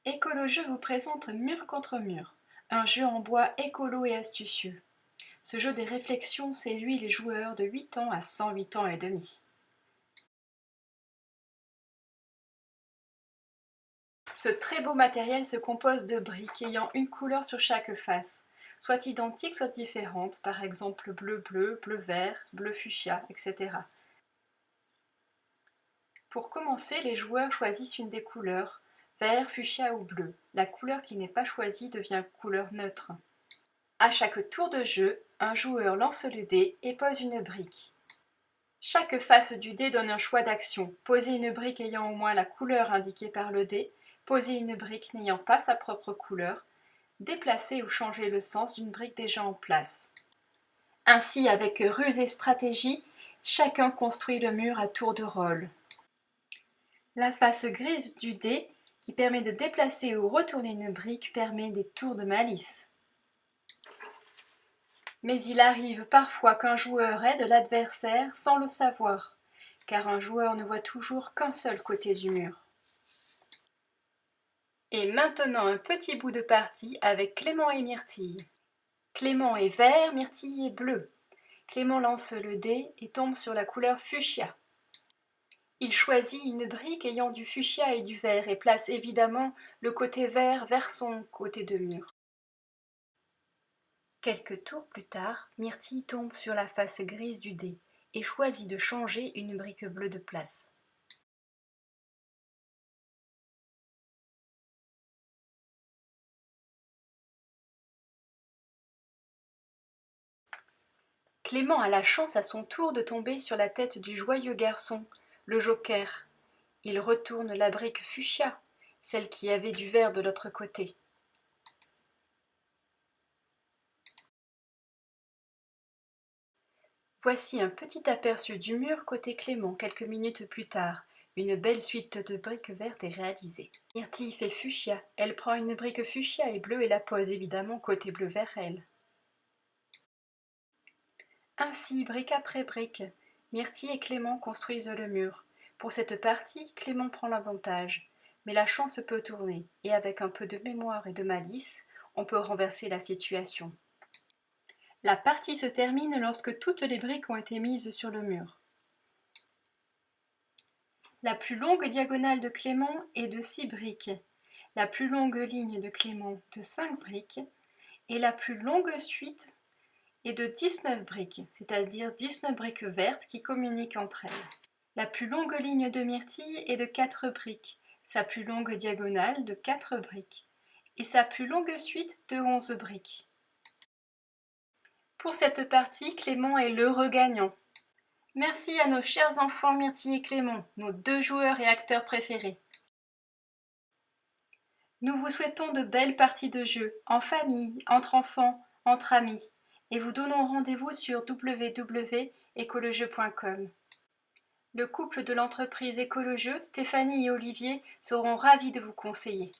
Écolojeu vous présente Mur contre mur, un jeu en bois écolo et astucieux. Ce jeu de réflexion séduit les joueurs de 8 ans à 108 ans et demi. Ce très beau matériel se compose de briques ayant une couleur sur chaque face, soit identiques, soit différentes, par exemple bleu-bleu, bleu-vert, bleu-fuchsia, etc. Pour commencer, les joueurs choisissent une des couleurs, vert, fuchsia ou bleu. La couleur qui n'est pas choisie devient couleur neutre. À chaque tour de jeu, un joueur lance le dé et pose une brique. Chaque face du dé donne un choix d'action. Poser une brique ayant au moins la couleur indiquée par le dé, poser une brique n'ayant pas sa propre couleur, déplacer ou changer le sens d'une brique déjà en place. Ainsi, avec ruse et stratégie, chacun construit le mur à tour de rôle. La face grise du dé, qui permet de déplacer ou retourner une brique, permet des tours de malice. Mais il arrive parfois qu'un joueur aide l'adversaire sans le savoir, car un joueur ne voit toujours qu'un seul côté du mur. Et maintenant un petit bout de partie avec Clément et Myrtille. Clément est vert, Myrtille est bleu. Clément lance le dé et tombe sur la couleur fuchsia. Il choisit une brique ayant du fuchsia et du vert et place évidemment le côté vert vers son côté de mur. Quelques tours plus tard, Myrtille tombe sur la face grise du dé et choisit de changer une brique bleue de place. Clément a la chance à son tour de tomber sur la tête du joyeux garçon, le joker. Il retourne la brique fuchsia, celle qui avait du vert de l'autre côté. Voici un petit aperçu du mur côté Clément quelques minutes plus tard. Une belle suite de briques vertes est réalisée. Myrtille fait fuchsia. Elle prend une brique fuchsia et bleue et la pose évidemment côté bleu vers elle. Ainsi, brique après brique, Myrtille et Clément construisent le mur. Pour cette partie, Clément prend l'avantage. Mais la chance peut tourner, et avec un peu de mémoire et de malice, on peut renverser la situation. La partie se termine lorsque toutes les briques ont été mises sur le mur. La plus longue diagonale de Clément est de 6 briques, la plus longue ligne de Clément de 5 briques, et la plus longue suite est de 19 briques, c'est-à-dire 19 briques vertes qui communiquent entre elles. La plus longue ligne de Myrtille est de 4 briques, sa plus longue diagonale de 4 briques, et sa plus longue suite de 11 briques. Pour cette partie, Clément est l'heureux gagnant. Merci à nos chers enfants Myrtille et Clément, nos 2 joueurs et acteurs préférés. Nous vous souhaitons de belles parties de jeu, en famille, entre enfants, entre amis, et vous donnons rendez-vous sur www.ecolojeu.com. Le couple de l'entreprise Écolojeu, Stéphanie et Olivier, seront ravis de vous conseiller.